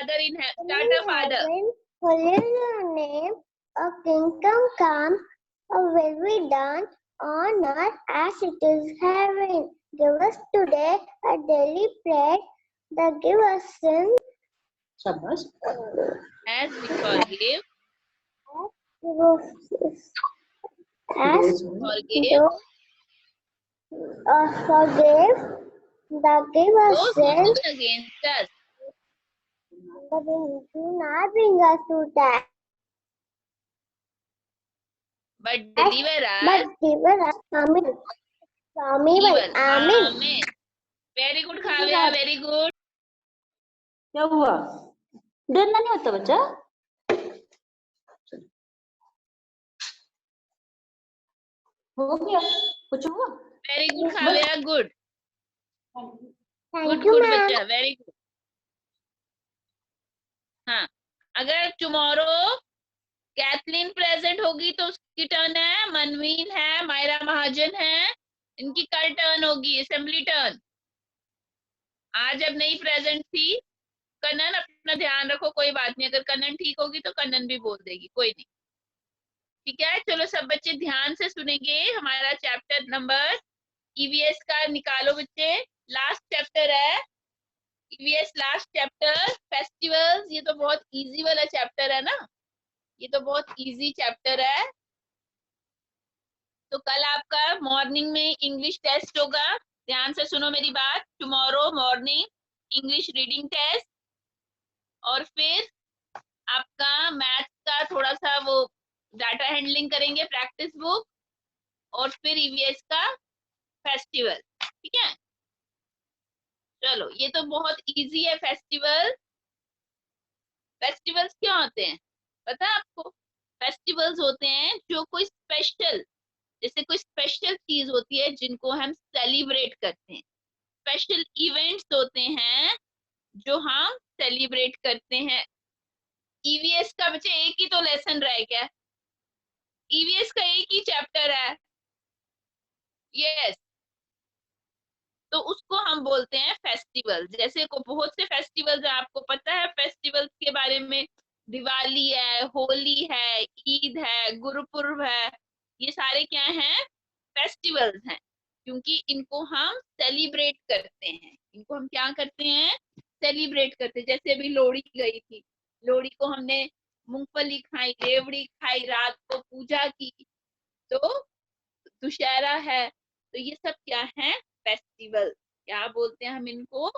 father in heaven. Tata father. Holy is your name. A kingdom come. Will be done on earth as it is heaven. Give us today a daily bread. Give us sin. Shabash. As we forgive. As Forgive. Forgive. Give us Those who sin. sin against us. Do not bring us to test. But deliver us. But deliver us from evil. Evil. Amen. Amen. Very good Kavya. Very good. क्या हुआ? डरना नहीं होता बच्चा? हो गया? कुछ हुआ? Very good Kavya. Good. Thank Good you, ma'am. बच्चा. Very good. हाँ, अगर टुमारो कैथलीन प्रेजेंट होगी तो उसकी टर्न है, मनवीन है, मायरा महाजन है, इनकी कल टर्न होगी, असेंबली टर्न। आज अब नहीं प्रेजेंट थी कन्नन, अपना ध्यान रखो, कोई बात नहीं, अगर कन्नन ठीक होगी तो कन्नन भी बोल देगी, कोई नहीं, ठीक है। चलो सब बच्चे ध्यान से सुनेंगे, हमारा चैप्टर नंबर ईवीएस का निकालो बच्चे, लास्ट चैप्टर है ईवीएस, लास्ट चैप्टर फेस्टिवल्स। ये तो बहुत इजी वाला चैप्टर है ना, ये तो बहुत इजी चैप्टर है। तो कल आपका मॉर्निंग में इंग्लिश टेस्ट होगा, ध्यान से सुनो मेरी बात, tomorrow morning English reading test, और फिर आपका मैथ्स का थोड़ा सा वो डाटा हैंडलिंग करेंगे, प्रैक्टिस बुक, और फिर ईवीएस का फेस्टिवल, ठीक है। चलो ये तो बहुत इजी है फेस्टिवल। फेस्टिवल्स क्या होते हैं पता है आपको? फेस्टिवल्स होते हैं जो कोई स्पेशल, जैसे कोई स्पेशल चीज होती है जिनको हम सेलिब्रेट करते हैं, स्पेशल इवेंट्स होते हैं जो हम सेलिब्रेट करते हैं। ईवीएस का बच्चे एक ही तो लेसन रह गया, ईवीएस का एक ही चैप्टर है, यस, तो उसको हम बोलते हैं फेस्टिवल। जैसे को बहुत से फेस्टिवल्स है, आपको पता है फेस्टिवल्स के बारे में, दिवाली है, होली है, ईद है, गुरुपुर्ब है, ये सारे क्या हैं? फेस्टिवल्स हैं, क्योंकि इनको हम सेलिब्रेट करते हैं, इनको हम क्या करते हैं? सेलिब्रेट करते हैं। जैसे अभी लोहड़ी गई थी, लोहड़ी को हमने मूंगफली खाई, रेवड़ी खाई, रात को पूजा की, तो दुशहरा है, तो ये सब क्या है? फेस्टिवल। क्या बोलते हैं हम इनको?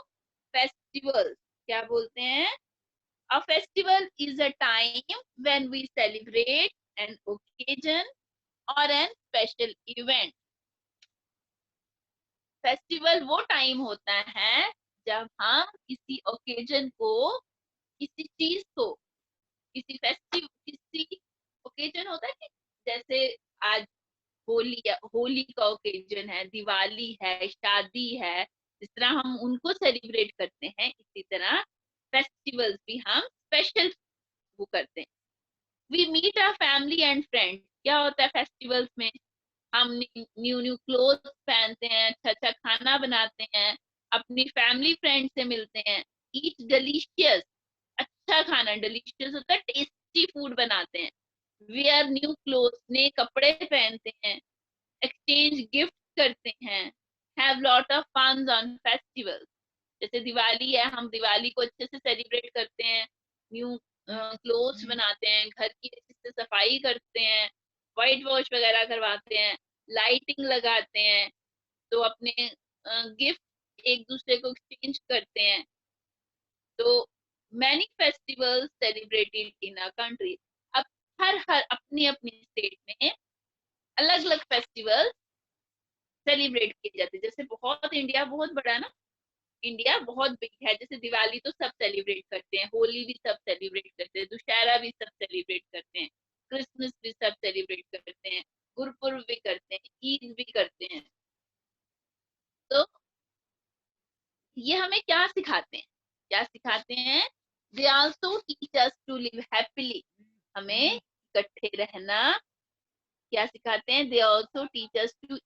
फेस्टिवल। क्या बोलते हैं? A festival is a time when we celebrate an occasion or an special event. Festival वो टाइम होता है जब हम किसी ओकेजन को, किसी चीज को, किसी ओकेजन होता है कि जैसे आज होली है, होली का ओकेजन है, दिवाली है, शादी है, जिस तरह हम उनको सेलिब्रेट करते हैं, इसी तरह फेस्टिवल्स भी हम स्पेशल वो करते हैं। We meet our family and friends. क्या होता है फेस्टिवल्स में? हम न्यू न्यू क्लोथ पहनते हैं, अच्छा अच्छा खाना बनाते हैं, अपनी फैमिली फ्रेंड से मिलते हैं, ईट डिलीशियस, अच्छा खाना, डिलीशियस होता है टेस्टी फूड बनाते हैं, वेयर न्यू क्लोथ्स, नए कपड़े पहनते हैं, एक्सचेंज गिफ्ट करते हैं, have lot of fun on festivals. जैसे दिवाली है, हम दिवाली को अच्छे से सेलिब्रेट करते हैं, न्यू क्लोथ्स बनाते हैं, घर की अच्छे से सफाई करते हैं, व्हाइट वॉश वगैरह करवाते हैं, लाइटिंग लगाते हैं, तो अपने गिफ्ट एक दूसरे को एक्सचेंज करते हैं। तो many festivals celebrated in a country. अब हर अपनी अपनी स्टेट में अलग अलग फेस्टिवल सेलिब्रेट किए जाते हैं। जैसे बहुत, इंडिया बहुत बड़ा है ना, इंडिया बहुत बिग है, जैसे दिवाली तो सब सेलिब्रेट करते हैं, होली भी सब सेलिब्रेट करते हैं, दुशहरा भी सब सेलिब्रेट करते हैं, क्रिसमस भी सब सेलिब्रेट करते हैं, गुरुपुर्ब भी करते हैं, ईद भी करते हैं। तो ये हमें क्या सिखाते हैं? क्या सिखाते हैं? They also teach us to live happily. हमें इकट्ठे रहना क्या सिखाते हैं? They also teach us to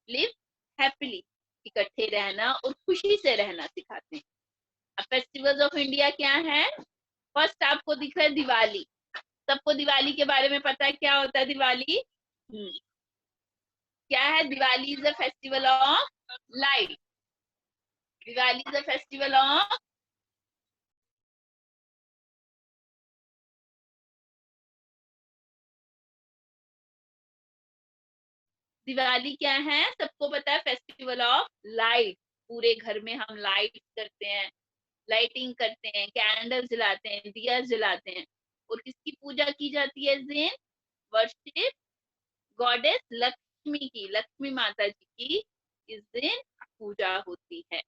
live happily, इकट्ठे रहना और खुशी से रहना सिखाते हैं। अब फेस्टिवल्स ऑफ इंडिया क्या है? फर्स्ट आपको दिख रहा है दिवाली। सबको दिवाली के बारे में पता है, क्या होता है दिवाली? क्या है? Diwali is a festival of light. Diwali is a festival of Diwali क्या है? सबको पता है, फेस्टिवल ऑफ लाइट। पूरे घर में हम लाइट करते हैं, लाइटिंग करते हैं, कैंडल जलाते हैं, दिया जलाते हैं। और किसकी पूजा की जाती है इस दिन? वर्शिप गॉडेस लक्ष्मी की, लक्ष्मी माता जी की इस दिन पूजा होती है।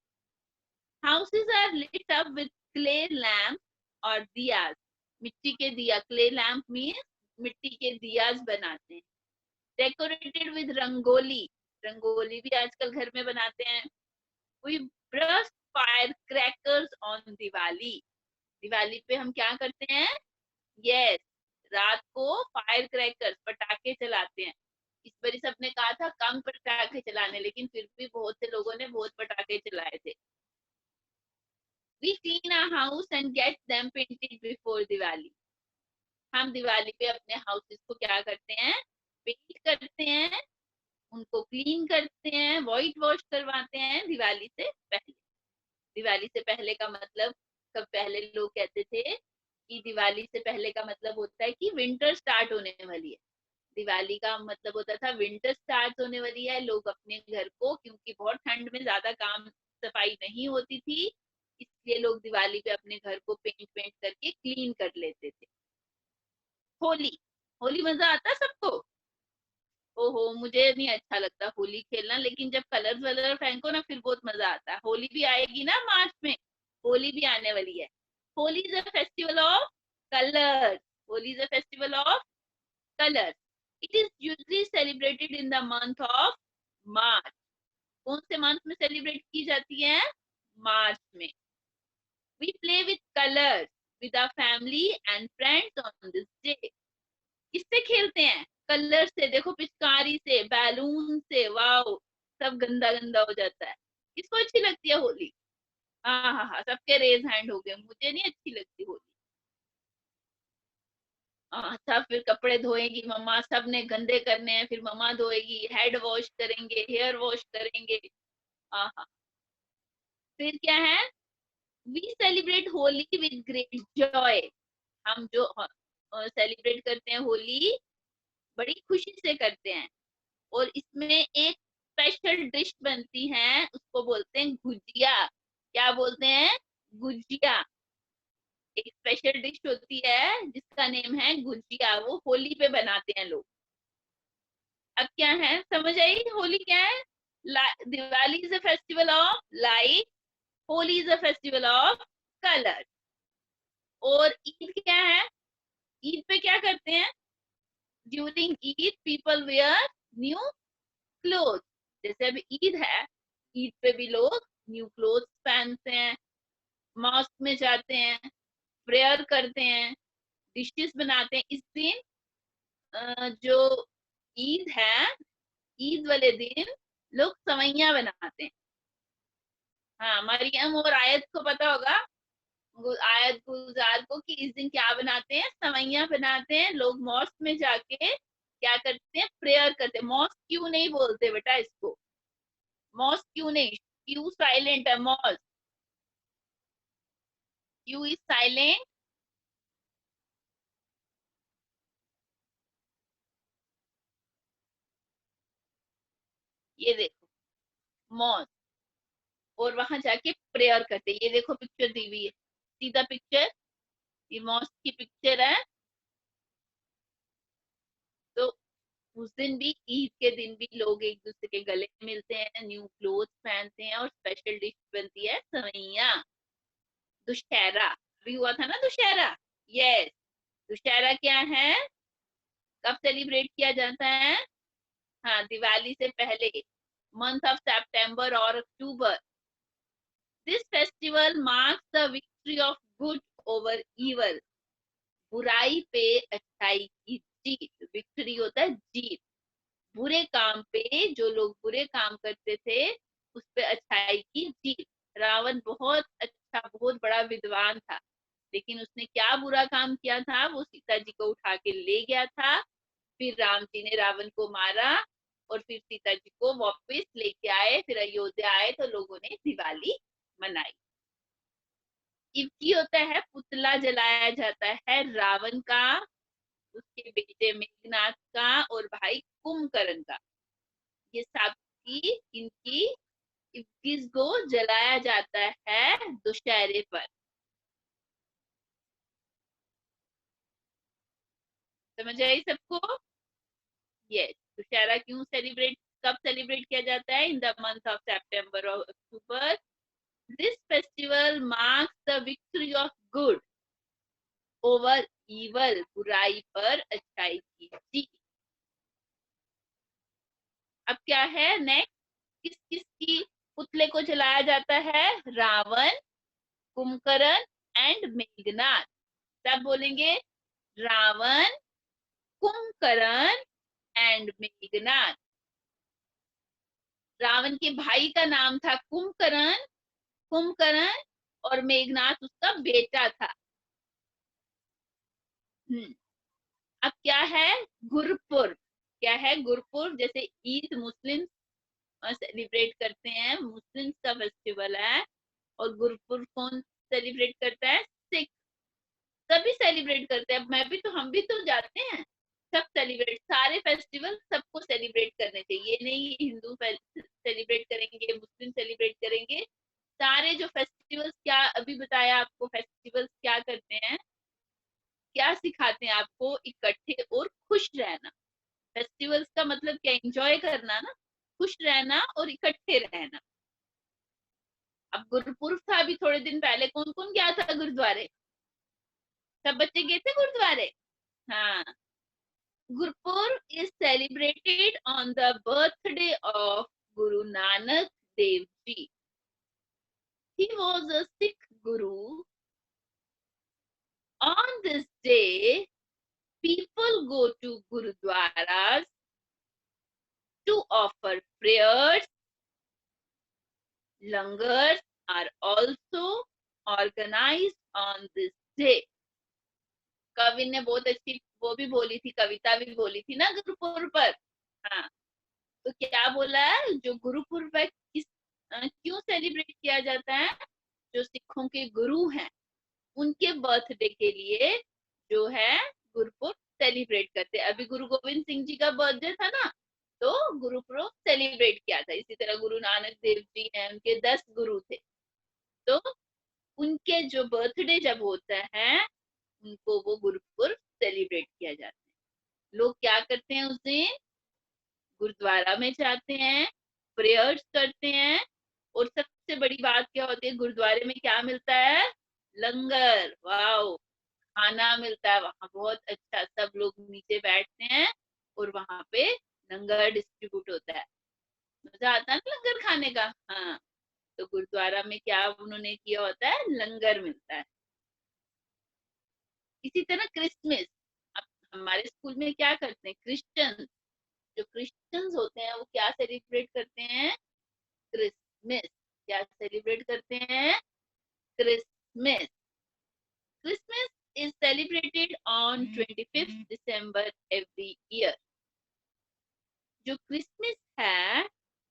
Houses are lit up with clay lamp और दियाज। मिट्टी के दिया, क्ले लैम्प मीन्स मिट्टी के दियाज बनाते हैं। डेकोरेटेड विद रंगोली, रंगोली भी आजकल घर में बनाते हैं। We burst fire crackers on Diwali. Diwali पे हम क्या करते हैं? यस, रात को फायर क्रैकर्स, पटाखे चलाते हैं। इस बार सबने कहा था कम पटाखे चलाने, लेकिन फिर भी बहुत से लोगों ने बहुत पटाखे चलाए थे। We clean our house and get them painted before Diwali. हम दिवाली पे अपने हाउसेस को क्या करते हैं? पेंट करते हैं, उनको क्लीन करते हैं, व्हाइट वॉश करवाते हैं दिवाली से पहले। दिवाली से पहले का मतलब, कब पहले लोग कहते थे कि दिवाली से पहले का मतलब होता है कि विंटर स्टार्ट होने वाली है। दिवाली का मतलब होता था विंटर स्टार्ट होने वाली है। लोग अपने घर को, क्योंकि बहुत ठंड में ज्यादा काम सफाई नहीं होती थी, इसलिए लोग दिवाली पे अपने घर को पेंट करके क्लीन कर लेते थे। होली, होली मजा आता सबको? ओहो, मुझे नहीं अच्छा लगता होली खेलना, लेकिन जब कलर्स वलर फेंको ना फिर बहुत मजा आता है। होली भी आएगी ना मार्च में, होली भी आने वाली है। Holi is a festival of colours. Holi is a festival of colours. It is usually celebrated in the month of March. कौन से मंथ में सेलिब्रेट की जाती है? मार्च में। We play with colours with our family and friends on this day. किससे खेलते हैं? कलर से। देखो, पिचकारी से, बैलून से, वाओ, सब गंदा गंदा हो जाता है। किसको अच्छी लगती है होली? हाँ हाँ हाँ, सबके रेज हैंड हो गए। मुझे नहीं अच्छी लगती होली। हाँ, सब फिर कपड़े धोएगी मम्मा, सब ने गंदे करने हैं, फिर मम्मा धोएगी, हेड वॉश करेंगे, हेयर वॉश करेंगे। हाँ हाँ। फिर क्या है? We celebrate Holi with great joy. हम जो सेलिब्रेट करते हैं होली, बड़ी खुशी से करते हैं। और इसमें एक स्पेशल डिश बनती है, उसको बोलते हैं गुजिया। क्या बोलते हैं? गुजिया। एक स्पेशल डिश होती है जिसका नेम है गुजिया, वो होली पे बनाते हैं लोग। अब क्या है, समझ आई होली क्या है? Diwali is a festival of light, Holi is a festival of colour. और ईद क्या है? ईद पे क्या करते हैं? During Eid people wear new cloth. जैसे अभी ईद है, ईद पे भी लोग न्यू क्लोथ पहनते हैं, मॉस्क में जाते हैं, प्रेयर करते हैं, डिशेस बनाते हैं। इस दिन जो ईद है, ईद वाले दिन लोग सवैया बनाते हैं। हाँ, मरियम और आयत को पता होगा, आयत गुलजार को, कि इस दिन क्या बनाते हैं? सवैया बनाते हैं। लोग मॉस्क में जाके क्या करते हैं? प्रेयर करते हैं। मॉस्क क्यों नहीं बोलते बेटा इसको? मॉस्क क्यों नहीं? क्यू साइलेंट है मॉस्क, क्यू इज साइलेंट। ये देखो, मॉस्क, और वहां जाके प्रेयर करते हैं। ये देखो पिक्चर दी हुई है, सीधा पिक्चर, ये मॉस्क की पिक्चर है। तो उस दिन भी, ईद के दिन भी लोग एक दूसरे के गले मिलते हैं, न्यू क्लोथ पहनते हैं, और स्पेशल डिश बनती है सवैया। दुशहरा भी हुआ था ना, दुशहरा। यस, दुशहरा क्या है? कब सेलिब्रेट किया जाता है? हाँ, दिवाली से पहले, मंथ ऑफ सितंबर और October. This festival marks the victory of good over evil. बुराई पे अच्छाई की जीत। विक्ट्री होता है जीत। बुरे काम पे, जो लोग बुरे काम करते थे, उस पे अच्छाई की जीत। रावण बहुत था, बहुत बड़ा विद्वान था, लेकिन उसने क्या बुरा काम किया था, वो सीता जी को उठा के ले गया था। फिर राम जी ने रावण को मारा और फिर सीता जी को वापस लेके आए, फिर अयोध्या आए तो लोगों ने दिवाली मनाई। इवकी होता है पुतला जलाया जाता है रावण का, उसके बेटे मेघनाथ का और भाई कुंभकर्ण का। ये सबकी इनकी इक्कीस को जलाया जाता है दुशहरे पर। समझ आई सबको? यस। दुशहरा क्यों सेलिब्रेट, कब सेलिब्रेट किया जाता है? In the month of September और October. This festival marks the victory of good over evil, बुराई पर अच्छाई की जीत। अब क्या है नेक्स्ट, किस किस की पुतले को जलाया जाता है? रावण, कुंभकर्ण एंड मेघनाथ। सब बोलेंगे, रावण, कुंभकर्ण एंड मेघनाथ। रावण के भाई का नाम था कुंभकर्ण, कुंभकर्ण और मेघनाथ उसका बेटा था। अब क्या है? गुरपुर्ब। क्या है गुरपुर्ब? जैसे ईद मुस्लिम सेलिब्रेट करते हैं, मुस्लिम्स का फेस्टिवल है, और गुरपुर्ब कौन सेलिब्रेट करता है? सिख। सभी सेलिब्रेट करते हैं, मैं भी तो, हम भी तो जाते हैं, सब सेलिब्रेट, सारे फेस्टिवल सबको सेलिब्रेट करने चाहिए। नहीं हिंदू सेलिब्रेट करेंगे, मुस्लिम सेलिब्रेट करेंगे, सारे जो फेस्टिवल्स, क्या अभी बताया आपको, फेस्टिवल्स क्या करते हैं, क्या सिखाते हैं आपको? इकट्ठे और खुश रहना। फेस्टिवल्स का मतलब क्या? एंजॉय करना ना, खुश रहना और इकट्ठे रहना। अब गुरपुर्ब था अभी थोड़े दिन पहले, कौन कौन गया था गुरुद्वारे? सब बच्चे गए थे गुरुद्वारे? हाँ। Gurpurb is celebrated on the birthday of Guru Nanak Dev Ji. He was a Sikh Guru. On this day, people go to Gurudwaras to offer prayers. Langars are also organized on this day. कवि ने बहुत अच्छी वो भी बोली थी, कविता भी बोली थी ना गुरुपुर्ब पर। हाँ, तो क्या बोला है, जो गुरुपुर्ब है किस क्यों सेलिब्रेट किया जाता है? जो सिखों के गुरु हैं उनके बर्थडे के लिए जो है गुरुपुर्ब सेलिब्रेट करते हैं। अभी गुरु गोविंद सिंह जी का बर्थडे था ना, तो गुरुपुर्ब सेलिब्रेट किया था। इसी तरह गुरु नानक देव जी हैं, उनके 10 गुरु थे, तो उनके जो बर्थडे जब होता है उनको वो गुरुपुर्ब सेलिब्रेट किया जाता है। लोग क्या करते हैं उस दिन? गुरुद्वारा में जाते हैं, प्रेयर्स करते हैं, और सबसे बड़ी बात क्या होती है, गुरुद्वारे में क्या मिलता है? लंगर। वाओ, खाना मिलता है वहां, बहुत अच्छा। सब लोग नीचे बैठते हैं और वहां पे लंगर डिस्ट्रीब्यूट होता है। मजा आता है ना लंगर खाने का। हाँ, तो गुरुद्वारा में क्या उन्होंने किया होता है? लंगर मिलता है। इसी तरह क्रिसमस, अब हमारे स्कूल में क्या करते हैं, क्रिश्चियन, जो क्रिश्चियंस होते हैं वो क्या सेलिब्रेट करते हैं? क्रिसमस। क्या सेलिब्रेट करते हैं? Christmas. Christmas is celebrated on 25th December every year. जो क्रिसमस है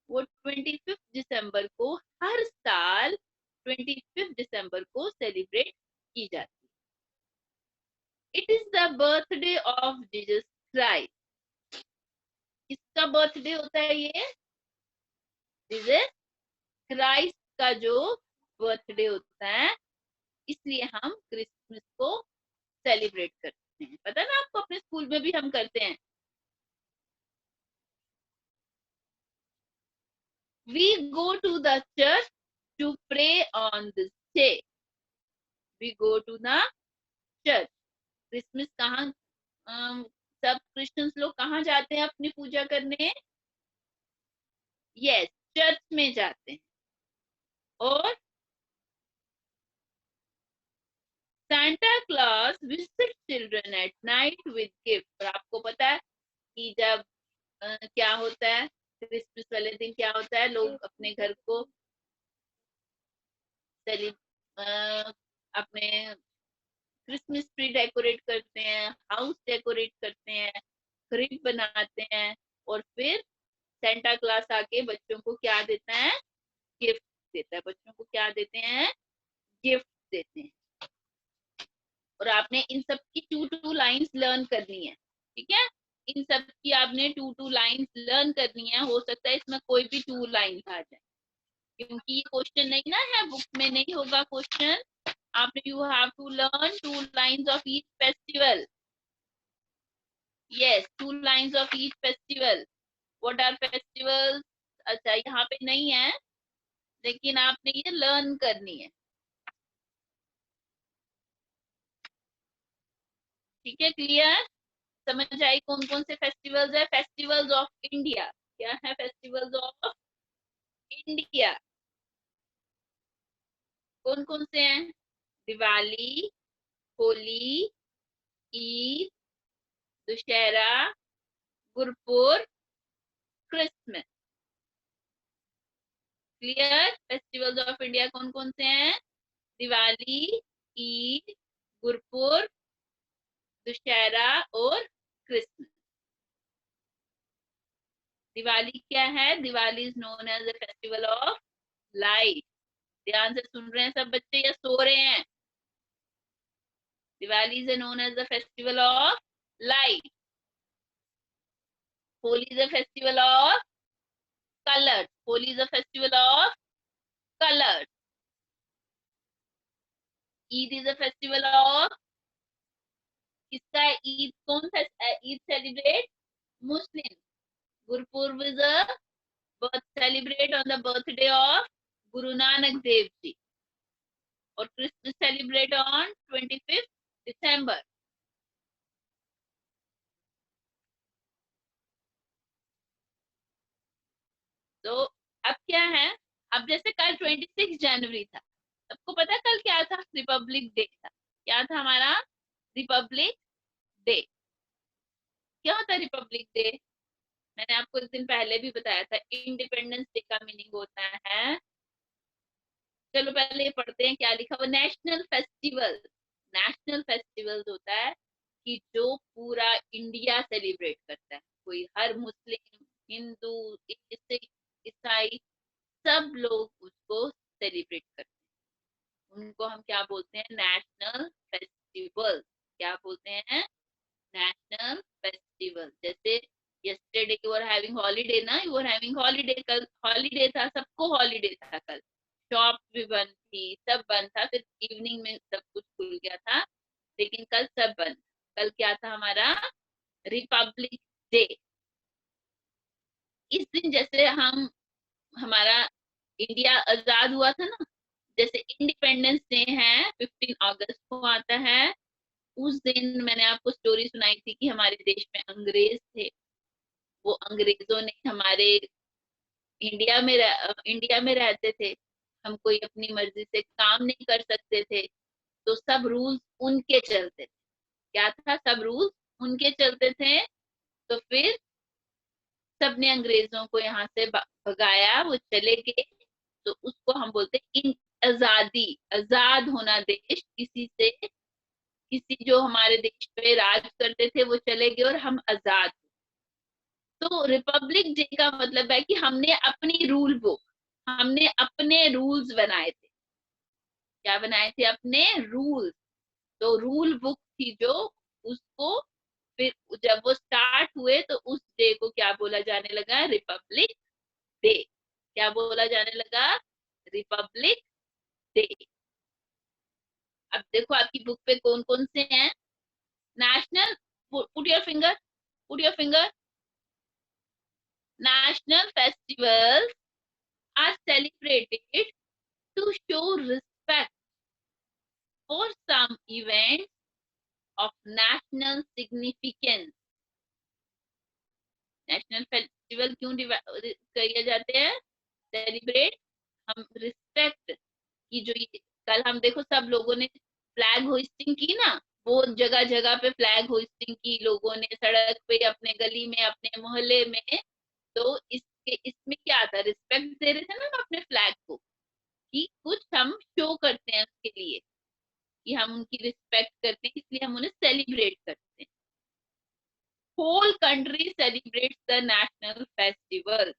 वो 25th दिसंबर को हर साल 25th दिसंबर को सेलिब्रेट की जाती है। It is the birthday of Jesus Christ. किसका बर्थडे होता है ये? जीसस क्राइस्ट का जो बर्थडे होता है, इसलिए हम क्रिसमस को सेलिब्रेट करते हैं। पता ना आपको, अपने स्कूल में भी हम करते हैं। We go to the church to pray on this day. We go to the church. Christmas कहाँ, सब क्रिश्चियंस लोग कहाँ जाते हैं अपनी पूजा करने? यस, चर्च में जाते हैं। और Santa Claus visits children at night with gifts. और आपको पता है कि जब क्या होता है क्रिसमस वाले दिन, क्या होता है, लोग अपने घर को अपने क्रिसमस ट्री डेकोरेट करते हैं, हाउस डेकोरेट करते हैं, ग्रिल बनाते हैं, और फिर सेंटा क्लॉस आके बच्चों को क्या देता है? गिफ्ट देता है। बच्चों को क्या देते हैं? गिफ्ट देते हैं। और आपने इन सब की 2 लाइन्स लर्न करनी है, ठीक है? इन सब की आपने 2 लाइन्स लर्न करनी है। हो सकता है इसमें कोई भी 2 लाइन आ जाए, क्योंकि ये क्वेश्चन नहीं ना है, बुक में नहीं होगा क्वेश्चन। आपने you have to learn 2 lines of each festival. Yes, 2 lines of each festival. What are festivals? अच्छा, यहाँ पे नहीं है, लेकिन आपने ये लर्न करनी है, ठीक है? क्लियर? समझ आई कौन कौन से फेस्टिवल्स है? Festivals of India. क्या है फेस्टिवल्स ऑफ इंडिया? कौन कौन से हैं? Diwali, Holi, Eid, Dussehra, Gurpurab, Christmas. Clear? Festivals of India कौन कौन से हैं? दिवाली, ईद, गुरपुर, दशहरा और क्रिसमस। दिवाली क्या है? Diwali is known as the festival of light. ध्यान से सुन रहे हैं सब बच्चे या सो रहे हैं? Diwali is known as the festival of light. Holi is a festival of colors. Holi is a festival of colors. Eid is a festival of, किसका है ईद? कौन सा Eid celebrate? Muslim. Gurpurab is a birth celebrate on the birthday of Guru Nanak Dev Ji. और Christmas celebrate on 25th December. तो अब क्या है? अब जैसे कल 26 जनवरी था, सबको पता है कल क्या था? रिपब्लिक डे था। क्या था हमारा? Republic day. क्या होता है रिपब्लिक डे? मैंने आपको एक दिन पहले भी बताया था। इंडिपेंडेंस डे का मीनिंग होता है, चलो पहले ये पढ़ते हैं क्या लिखा हुआ। National festival. नेशनल फेस्टिवल होता है कि जो पूरा इंडिया सेलिब्रेट करता है। कोई, हर मुस्लिम, हिंदू, सिख, ईसाई, सब लोग उसको सेलिब्रेट करते हैं। उनको हम क्या बोलते हैं? National festival. क्या बोलते हैं? National festival. जैसे yesterday you were having holiday ना, you were having holiday, कल हॉलीडे था, सबको हॉलीडे था कल। शॉप भी बंद थी, सब बंद था, सिर्फ इवनिंग में सब कुछ खुल गया था, लेकिन कल सब बंद। कल क्या था हमारा? Republic day. इस दिन जैसे हम, हमारा इंडिया आजाद हुआ था ना, जैसे इंडिपेंडेंस डे है 15 अगस्त को आता है। उस दिन मैंने आपको स्टोरी सुनाई थी कि हमारे देश में अंग्रेज थे। वो अंग्रेजों ने हमारे इंडिया में रहते थे, हम कोई अपनी मर्जी से काम नहीं कर सकते थे, तो सब रूल्स उनके चलते थे। क्या था? सब रूल्स उनके चलते थे। तो फिर सबने अंग्रेजों को यहाँ से भगाया, वो चले गए। तो उसको हम बोलते हैं इन आजादी। आजाद होना देश, किसी से, किसी जो हमारे देश पे राज करते थे वो चले गए और हम आजाद। तो रिपब्लिक डे का मतलब है कि हमने अपनी रूल बुक, हमने अपने रूल्स बनाए थे। क्या बनाए थे? अपने रूल्स। तो रूल बुक थी जो, उसको फिर जब वो स्टार्ट हुए तो उस डे को क्या बोला जाने लगा? Republic day. क्या बोला जाने लगा? Republic day. अब देखो आपकी बुक पे कौन कौन से हैं। National, put your finger, put your finger. National festivals are celebrated to show respect for some events of national significance. National festival क्यों किए जाते हैं? सेलिब्रेट, हम रिस्पेक्ट की जो कल हम देखो सब लोगों ने फ्लैग होइस्टिंग की ना, वो जगह जगह पे फ्लैग होइस्टिंग की लोगों ने, सड़क पे, अपने गली में, अपने मोहल्ले में। तो इसके, इसमें क्या आता है? रिस्पेक्ट दे रहे थे ना हम अपने फ्लैग को, कि कुछ हम शो करते हैं उसके लिए कि हम उनकी रिस्पेक्ट करते हैं, इसलिए हम उन्हें सेलिब्रेट करते हैं। Whole country celebrates the national festival.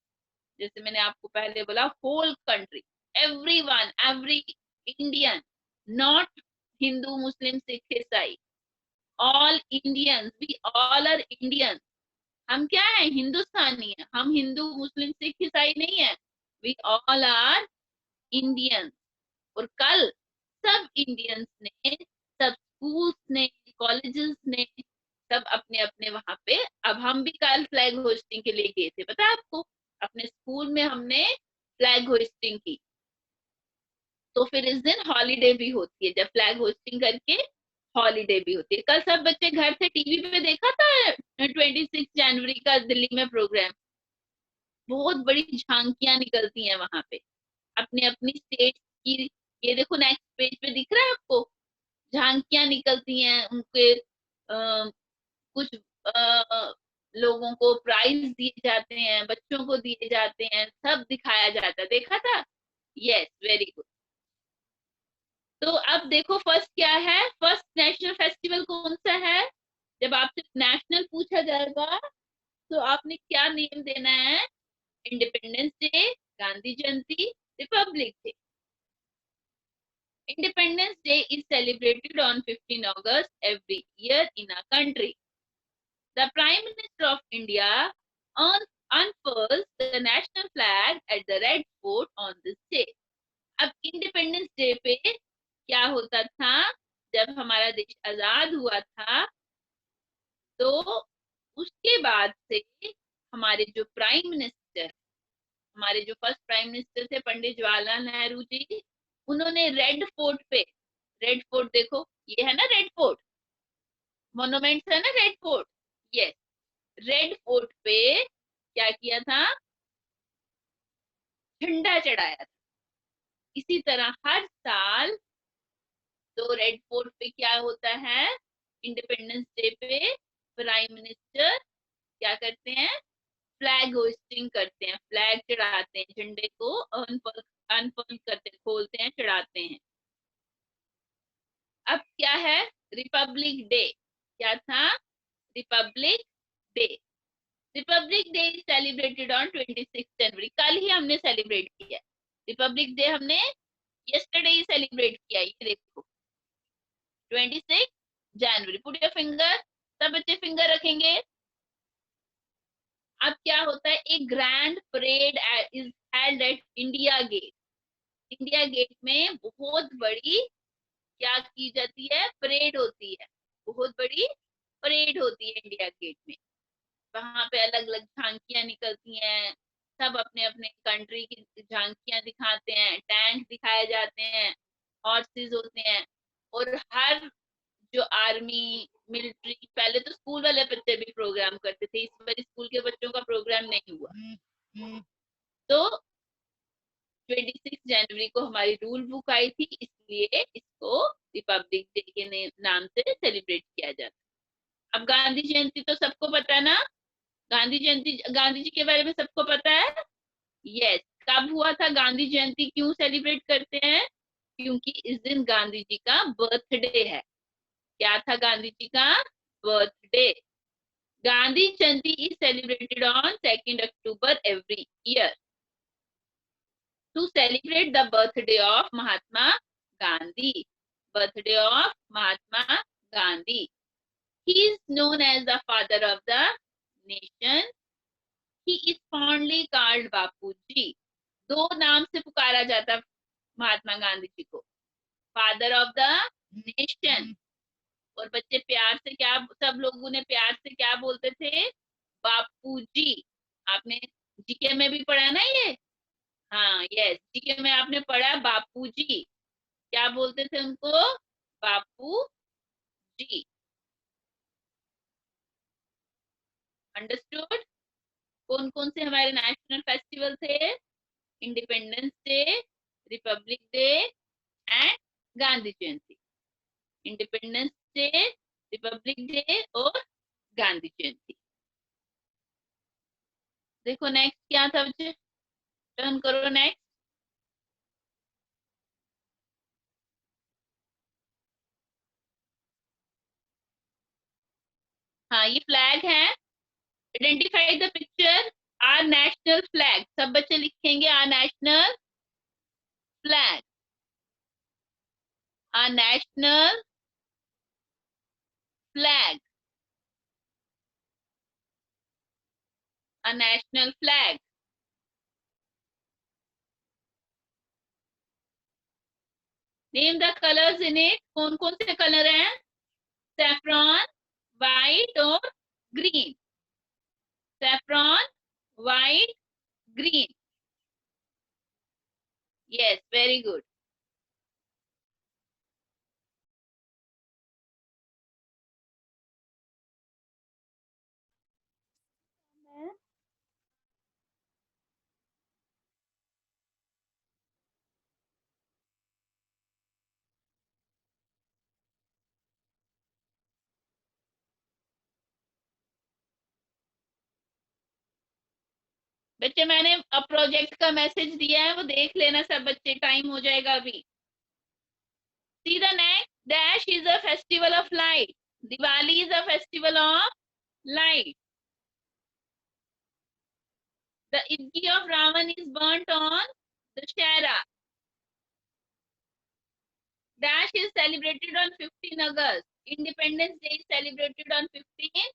जैसे मैंने आपको पहले बोला, whole country, everyone, every Indian, not Hindu Muslim Sikh ईसाई, all Indians, we all are Indians. हम क्या है? हिंदुस्तानी है। हम हिंदू मुस्लिम सिख ईसाई नहीं है, वी ऑल आर इंडियंस। और कल सब इंडियंस ने, सब स्कूल्स ने, कॉलेजेस ने, सब अपने अपने वहां पे, अब हम भी कल फ्लैग होस्टिंग के लिए गए थे, पता है आपको? अपने स्कूल में हमने फ्लैग होस्टिंग की। तो फिर इस दिन हॉलीडे भी होती है, जब फ्लैग होस्टिंग करके हॉलीडे भी होती है। कल सब बच्चे घर से टीवी पे देखा था 26 जनवरी का दिल्ली में प्रोग्राम। बहुत बड़ी झांकियां निकलती हैं वहां पे अपने अपनी स्टेट की। ये देखो नेक्स्ट पेज पे दिख रहा है आपको, झांकियां निकलती हैं उनके। कुछ लोगों को प्राइज दिए जाते हैं, बच्चों को दिए जाते हैं, सब दिखाया जाता है। देखा था? Yes, very good. तो अब देखो फर्स्ट क्या है, फर्स्ट नेशनल फेस्टिवल कौन सा है? जब आपसे नेशनल पूछा जाएगा तो आपने क्या नेम देना है? Independence day, Gandhi Jayanti, Republic day. Independence day is celebrated on 15 August every year in our country. The Prime Minister of India unfurls the national flag at the Red Fort on this day. अब independence day पे क्या होता था? जब हमारा देश आजाद हुआ था तो उसके बाद से हमारे जो प्राइम मिनिस्टर, हमारे जो फर्स्ट प्राइम मिनिस्टर थे पंडित जवाहरलाल नेहरू जी, उन्होंने रेड फोर्ट पे, रेड फोर्ट देखो, ये है ना रेड फोर्ट, मोन्यूमेंट्स है ना red fort, yes, red fort पे क्या किया था? झंडा चढ़ाया था। इसी तरह हर साल तो रेड फोर्ट पे क्या होता है? इंडिपेंडेंस डे पे प्राइम मिनिस्टर क्या करते हैं? फ्लैग होस्टिंग करते हैं, फ्लैग चढ़ाते हैं, झंडे को अनफर्ल करते, खोलते हैं, चढ़ाते हैं। अब क्या है? Republic day. क्या था? Republic day. Republic day is celebrated on 26 जनवरी। कल ही हमने सेलिब्रेट किया रिपब्लिक डे, हमने यस्टरडे ही सेलिब्रेट किया। ये देखो 26 जनवरी। पुट योर फिंगर, सब बच्चे फिंगर रखेंगे। अब क्या होता है? एक grand parade is held at India Gate. India Gate में बहुत बड़ी क्या की जाती है? परेड होती है, बहुत बड़ी परेड होती है इंडिया गेट में। वहां पे अलग अलग झांकियां निकलती हैं, सब अपने अपने कंट्री की झांकियां दिखाते हैं, टैंक दिखाए जाते हैं, हॉर्सेस होते हैं। और हर जो आर्मी, मिलिट्री, पहले तो स्कूल वाले बच्चे भी प्रोग्राम करते थे, इस बार स्कूल के बच्चों का प्रोग्राम नहीं हुआ। तो 26 जनवरी को हमारी रूल बुक आई थी, इसलिए इसको रिपब्लिक डे के नाम से सेलिब्रेट किया जाता है। अब गांधी जयंती तो सबको पता है ना? गांधी जयंती, गांधी जी के बारे में सबको पता है? यस। कब हुआ था गांधी जयंती? क्यों सेलिब्रेट करते हैं? क्योंकि इस दिन गांधी जी का बर्थडे है। क्या था गांधी जी का? Birthday. Gandhi Jayanti is celebrated on 2 October every year to celebrate the birthday of Mahatma Gandhi. Birthday of Mahatma Gandhi. He is known as the father of the nation. He is fondly called बापू जी। दो नाम से पुकारा जाता महात्मा गांधी जी को, father of the nation. और बच्चे प्यार से क्या, सब लोग उन्हें प्यार से क्या बोलते थे? बापू जी। आपने जीके में भी पढ़ा ना ये? हाँ, यस, जीके में आपने पढ़ा बापू जी। क्या बोलते थे उनको? बापू जी। अंडरस्टूड? कौन कौन से हमारे नेशनल फेस्टिवल थे? Independence day, Republic day and Gandhi Jayanti. Independence day, Republic day और गांधी जयंती। देखो नेक्स्ट क्या था बच्चे, टर्न करो नेक्स्ट। हाँ, ये फ्लैग है। Identify the picture. Our national flag, सब बच्चे लिखेंगे our national flag. Our national flag. Our national flag. Name the colours in it, कौन कौन से कलर हैं? सैफ्रॉन, वाइट और green. Saffron, white, green. Yes, very good. बच्चे, मैंने अब प्रोजेक्ट का मैसेज दिया है, वो देख लेना सब बच्चे, टाइम हो जाएगा अभी। See the next, dash is a festival of light. Diwali is a festival of light. The effigy of Ravan is burnt on Dussehra. Dash is celebrated on 15 August. Independence Day is celebrated on 15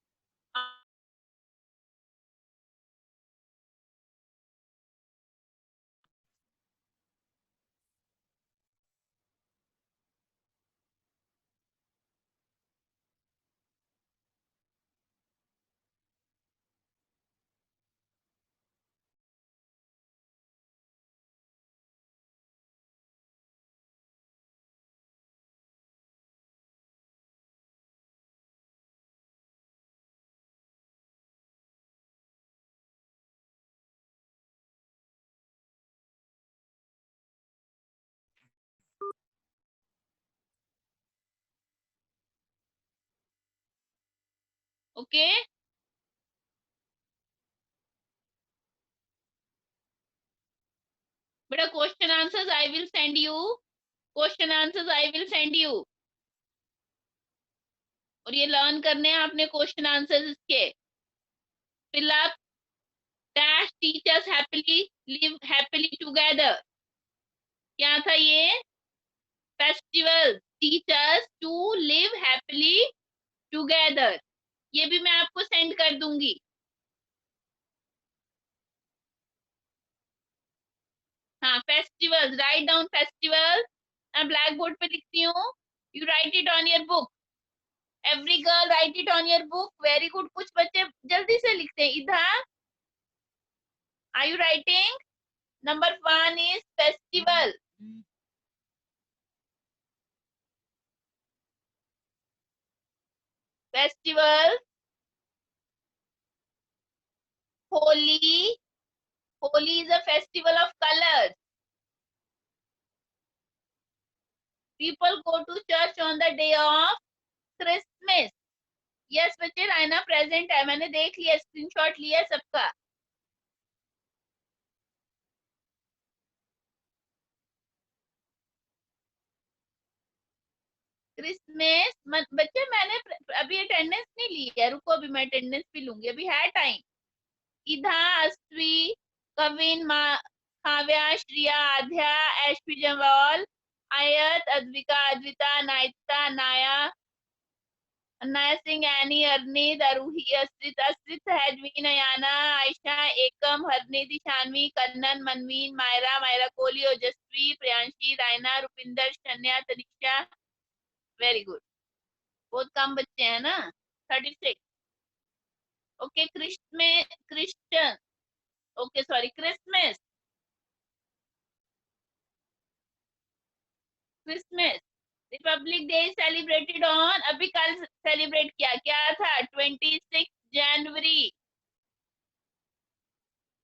Okay. But question answers I will send you. Question answers I will send you. और ये learn करने हैं आपने question answers इसके। Fill up. Dash teachers happily live happily together. क्या था ये? Festival teachers to live happily together. ये भी मैं आपको सेंड कर दूंगी। हाँ, फेस्टिवल्स, राइट डाउन फेस्टिवल्स। मैं ब्लैक बोर्ड पे लिखती हूँ, you write it on your book. Every girl write it on your book. Very good. कुछ बच्चे जल्दी से लिखते हैं। इधर are you writing? Number 1 is festival. Festival. Holi. Holi is a festival of colours. People go to church on the day of Christmas. Yes बच्चे, Raina present है, मैंने देख लिया, स्क्रीनशॉट लिया सबका। क्रिसमस मत बच्चे, मैंने अभी अटेंडेंस नहीं ली है, रुको अभी मैं अटेंडेंस भी लूंगी, अभी है टाइम। इधा, अस्वी, कविन, काव्या, श्रिया, आध्या, एशपी जवाल, आयत, अद्विका, अद्विता, नायता, नाया, अनाया सिंह, एनी, अरनीत, अरूही, अस्रित, अस्रित, हैजमीन, अयाना, आयशा, एकम, हरनीति, शानवी, कन्नन, मनमीन, मायरा, मायरा कोहली, ओजस्वी, प्रियांशी, रायना, रुपिंदर, शन्या, तनिषा। Very good. बहुत कम बच्चे हैं ना, 36। Okay, Christian, okay sorry, Christmas. Christmas republic day celebrated on, अभी कल सेलिब्रेट किया, क्या था? 26 जनवरी।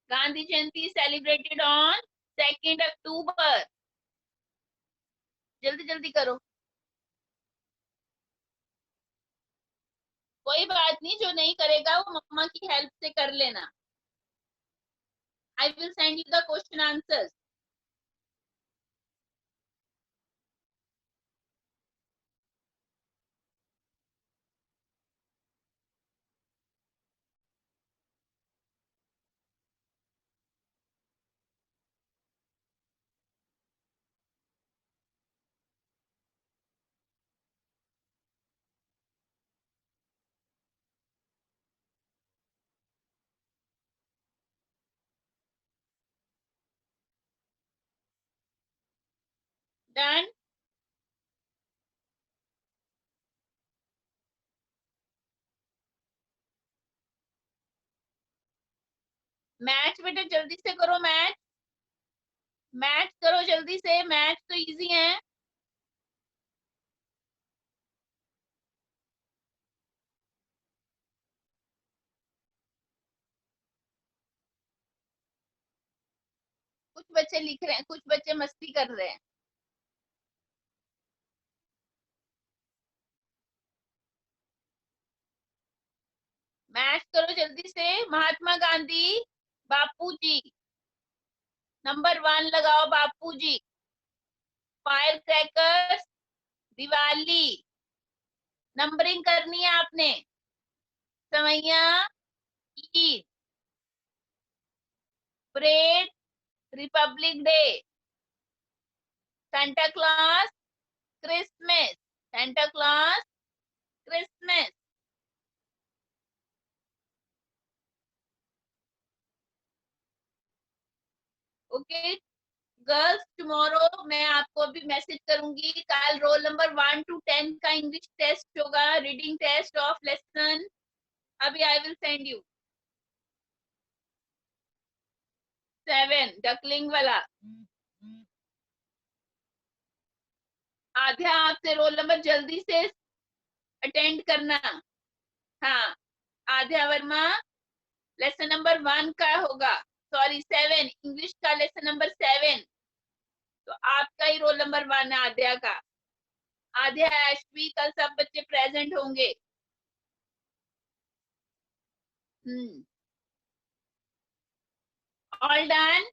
गांधी जयंती सेलिब्रेटेड ऑन 2 अक्टूबर। जल्दी जल्दी करो। कोई बात नहीं, जो नहीं करेगा वो मम्मा की हेल्प से कर लेना। I will send you the question answers. Done. Match बेटा जल्दी से करो, मैच मैच करो जल्दी से, मैच तो इजी है। कुछ बच्चे लिख रहे हैं, कुछ बच्चे मस्ती कर रहे हैं। मैच करो जल्दी से। महात्मा गांधी, बापू जी, नंबर 1 लगाओ बापू जी। फायर क्रैकर्स, दिवाली, नंबरिंग करनी है आपने। सवैया, Eid, parade, Republic day, Santa Claus, Christmas, Santa Claus, Christmas. Okay girls, tomorrow मैं आपको अभी मैसेज करूंगी। कल रोल नंबर 1 to 10 का इंग्लिश टेस्ट होगा, रीडिंग टेस्ट ऑफ लेसन। अभी I will send you. 7 duckling वाला। आध्या आपसे रोल नंबर जल्दी से अटेंड करना। हाँ आध्या वर्मा, लेसन नंबर 1 का होगा, सॉरी 7, इंग्लिश का लेसन नंबर 7। तो आपका ही रोल नंबर 1 है आध्या का। आध्या, एशवी, कल सब बच्चे प्रेजेंट होंगे। All done.